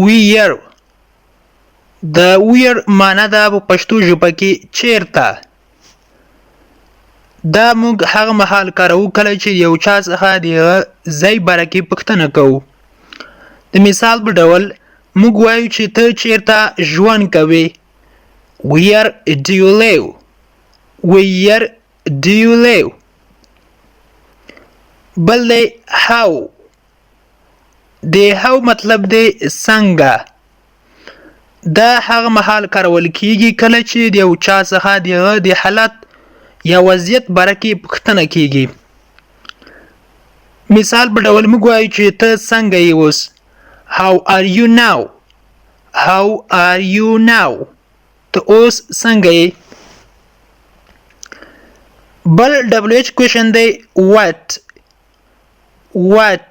ویر د ویر معنا ده په پښتو ژبه کې چیرته. دا موږ هغه مهال کارو کله چې یو چا څخه د ځای باره کې پوښتنه کوو. د مثال په ډول موږ وایو چې ته چیرته ژوند کوې. Where do you live? Where do you live? بل دی how. د how مطلب دی څنګه. دا هغه مهال کارول کیږي کله چې د یو چا څخه د حالت یا وضعیت باره کې پوښتنه کیږي. مثال په ډول موږ وایو چې ته څنګه یې اوس. How are you now? How are you now? ته اوس څنګه یې. بل WH question دی what. What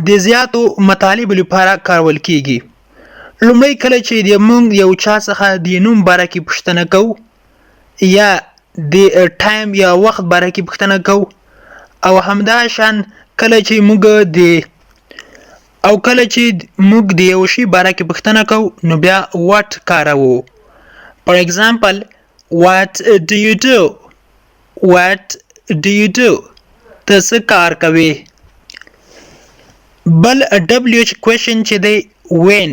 د زیاتو مطالبو لپاره کارول کیږي. لومړی کله چې د موږ یو چا څخه د نوم باره کې پوښتنه کوو یا د ټایم یا وخت باره کې پوښتنه کوو او همداشان کله چې موږ د یو شي باره کې پوښتنه کوو نو بیا what کاروو. For example, what do you do? What do you do? ته څه کار کوې. بل WH question چې دی when.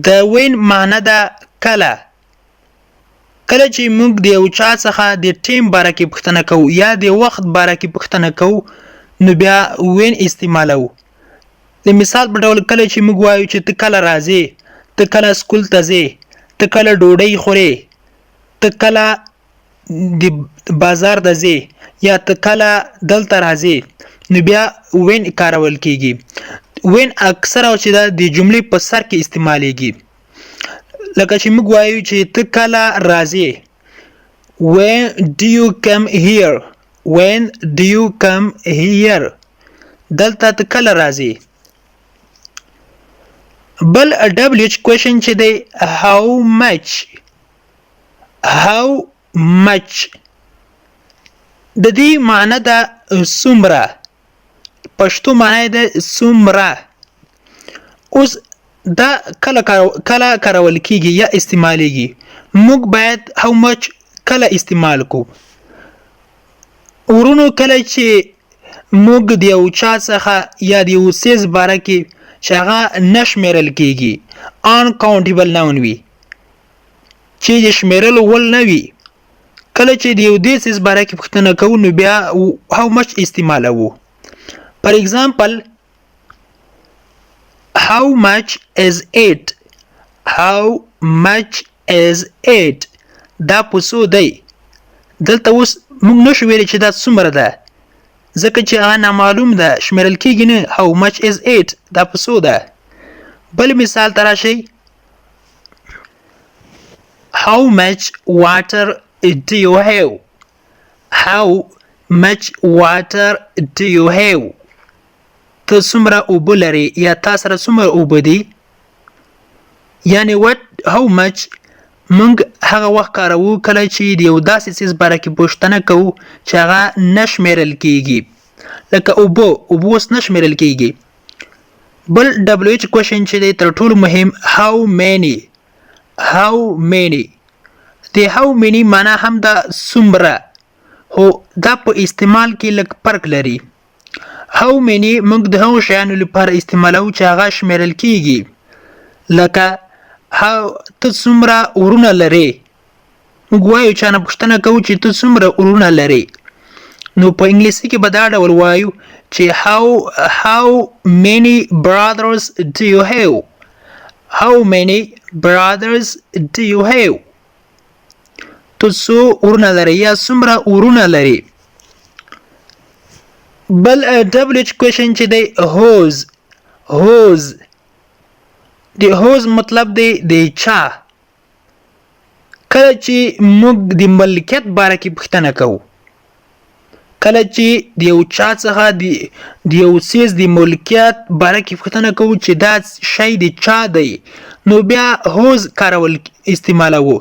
د when معنا ده کله. کله چې موږ د یو چا څخه د ټیم باره کې پوښتنه کوو یا د وخت باره کې پوښتنه کوو نو بیا when استعمالوو. د مثال په ډول کله چې موږ وایو چې ته کله راځې، ته کله سکول ته ځې، ته کله ډوډۍ خورې، ته کله د بازار ته ځې یا ته کله دلته راځې نو بیا when کارول کیږي. when اکثر او چې دا د جملې په سر کې استعمالیږي. لکه چې موږ وایو چې ته کله راځې. When do you come here? When do you come here? دلته ته کله راځې. بل WH question چې دی how much. د دې معنی ده څومره. پښتو معنی ده څومره. اوس دا کله کارول کیږي یا استعمالیږي. موږ باید how much کله استعمال کو. ورونو کله چې موږ د یو چا څخه یا د یو څیز باره کې چې هغه نه شمیرل کیږي uncountable noun وي چې د شمیرلو وړ نه وي. کله چې د یو دې څیز باره کې پوښتنه کوو نو بیا how much استعمالوو. For example, how much is it? How much is it? دا په څو دی. دلته اوس موږ نشو ویلی چې دا څومره ده ځکه چې هغه نامعلوم ده، شمیرل کیږي نه. how much is it دا په څو ده. بل مثال ته راشئ. how much water do you have? How much water do you have? ته څومره اوبه لرې یا تا سره څومره اوبه دي. یعنی how much موږ هغه وخت کاروو کله چې د یو داسې څیز باره کې پوښتنه کوو چې هغه نه شمیرل کیږي. لکه اوبه اوس نه شمیرل کیږي. بل WH question چې دی تر ټولو مهم how many. د how many معنا هم دا څومره خو دا په استعمال کې لږ فرق لري. how many موږ د هغو شیانو لپاره استعمالوو چې هغه شمیرل کیږي. لکه ته څومره ورونه لرې. موږ وایو چا نه پوښتنه کوو چې ته څومره ورونه لرې نو په انګلیسي کې به دا ډول وایو چې how many brothers do you have? How many brothers do you have? ته څو ورونه لرې یا څومره ورونه لرې. بل WH question چې دی whose. د whose مطلب دی د چا. کله چې موږ د ملکیت باره کې پوښتنه کوو، کله چې د یو چا څخه د یو څیز د ملکیت باره کې پوښتنه کوو چې دا شی د چا دی نو بیا whose کارول استعمالوو.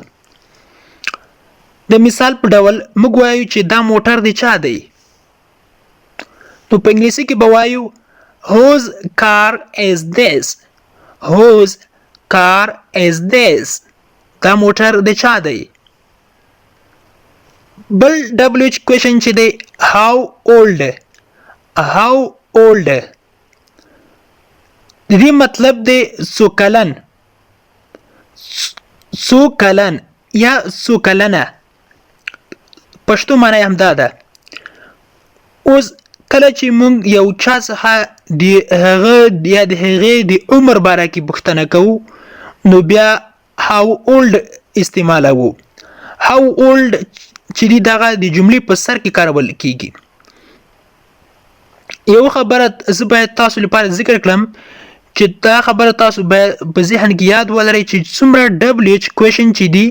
د مثال په ډول موږ وایو چې دا موټر د چا دی. نو په انګلیسي کې به وایو whose car is this whose car is this دا موټر د چا دی بل WH question چې دی how old د دې مطلب دی څو کلن یا څو کلنه پښتو معنی هم دا ده اوس کله چې موږ یو چا څخه د هغه یا د هغې د عمر باره کې پوښتنه کوو نو بیا how old استعمالوو how old چې دی دغه د جملې په سر کې کارول کیږي یو خبره زه باید تاسو لپاره ذکر کړم چې دا خبره تاسو باید په ذهن کې یاد ولرئ چې څومره WH question چې دی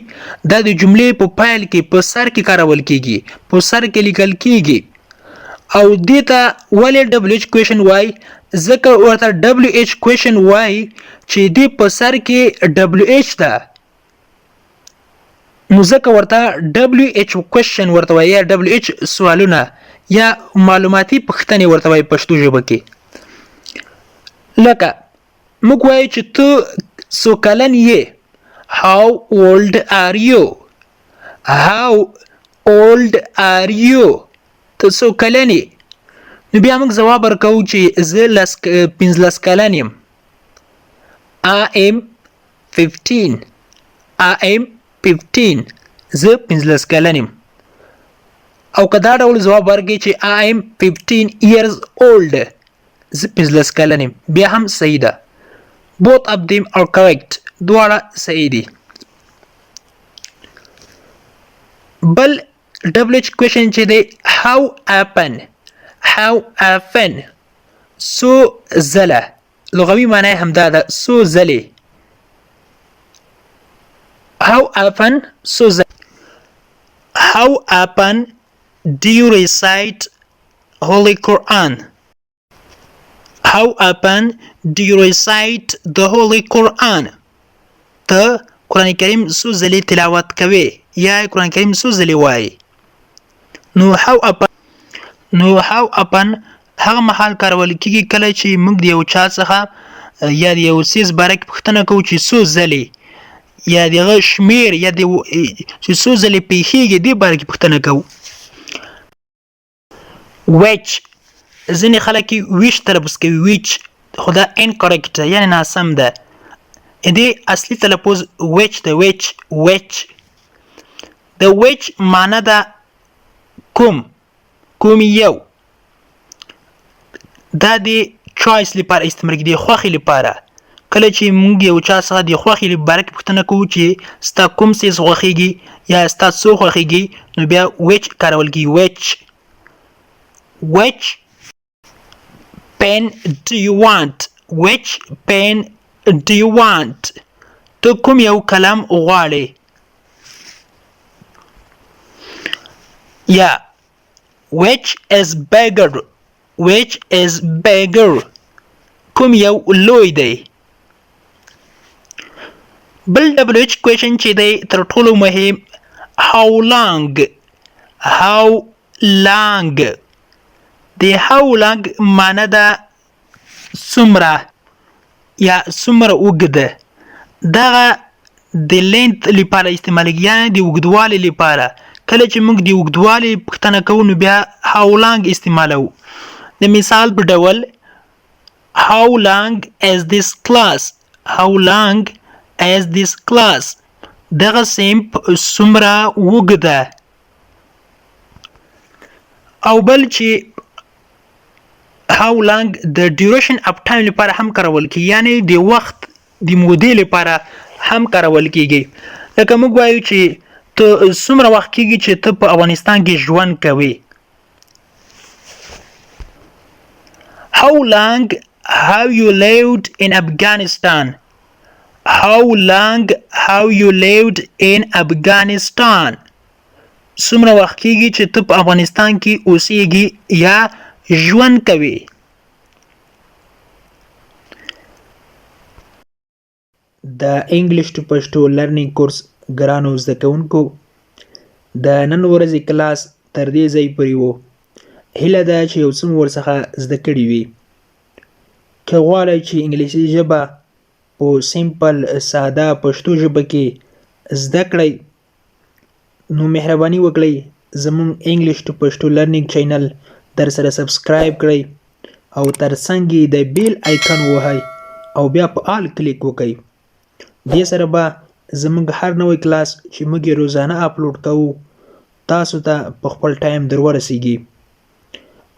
دا د جملې په پایل کې په سر کې کارول کیږي په سر کې لیکل کیږي او دې ته ولې WH question وای ځکه ورته WH question وای چې دی په سر کې WH ده نو ځکه ورته WH question ورته وای یا WH سوالونه یا معلوماتي پوښتنې ورته وای پښتو ژبه کې لکه موږ وایو چې ته څو کلن یې how old are you ته څو کلن یې نو بیا موږ ځواب ورکوو چې زه 15 کلن یم I am 15 زه 15 کلن یم او که دا ډول ځواب ورکړي چې I am 15 years old زه 15 کلن یم بیا هم صحیح ده both of them are correct دواړه صحیح دي بل WH question چې دی how often څو ځله لغوي معنی هم دا ده څو ځلې how often do you recite Holy Quran how often do you recite the Holy Quran ته قرآن کریم څو ځلې تلاوت کوي یا قرآن کریم څو ځلې وایي نو how often هغه مهال کارول کیږي کله چې موږ د یو چا څخه یا د یو څیز باره کې پوښتنه کوو چې څو ځلې یا دغه شمیر یا چې څو ځلې پیښیږي دې باره کې پوښتنه کوو which ځینې خلک ویچ تلفظ کوي ویچ خو دا incorrect یعنی ناسم ده دې اصلي تلفظ which ده which د which معنی ده کوم یو دا د choice لپاره استعمال کېږي د خوښې لپاره کله چې موږ یو چا څخه د خوښې باره کې پوښتنه کوو چې ستا کوم څیز خوښیږي یا ستا څو خوښیږي نو بیا which کارول کېږي which pen do you want ته کوم یو کلام غواړې یا which is bigger کوم یو لوی دی بل WH question چې دی تر ټولو مهم how long د how long معنی ده څومره یا څومره اوږده دغه د length لپاره استعمالیږي یعنې د اوږدوالي لپاره کله چې موږ د اوږدوالي پوښتنه کوو نو بیا how long استعمالوو د مثال په ډول how long is this class دغه صنف څومره اوږده او بل چې how long د duration of time لپاره هم کارول کیږي یعنی د وخت د مودې لپاره هم کارول کیږي لکه موږ وایو چې ته څومره وخت کیږي چې ته په افغانستان کې ژوند کوي how long have you lived in Afghanistan څومره وخت کیږي چې ته په افغانستان کې اوسېږي یا ژوند کوي د انګلیش ټو پښتو لرنینګ کورس ګرانو زده کوونکو د نن ورځې کلاس تر دې ځای پورې و هیله ده چې یو څه مو ورڅخه زده کړي وي. که غواړئ چې انګلیسي ژبه په سیمپل ساده پښتو ژبه کې زده کړئ نو مهرباني وکړئ زموږ انګلیش ټو پښتو لرنینګ چینل در سره سبسکرایب کړئ او ترڅنګ یې د بیل آیکن ووهئ او بیا په آل کلیک وکړئ. دې سره به زموږ هر نوی کلاس چې موږ یې روزانه اپلوډ کوو تاسو ته په خپل ټایم در ورسیږي.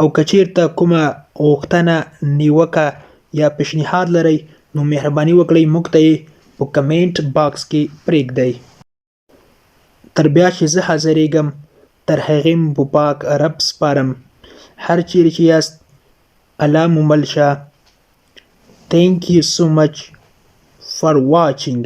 او که چیرته کومه غوښتنه نیوکه یا پیشنهاد لرئ نو مهرباني وکړئ موږ ته یې په کمنټ باکس کې پرېږدئ. تر بیا چې زه حاضرېږم تر هغې مو په پاک رب سپارم. هر چیرې چې یاست الله مو مل شه. Thank you so much for watching.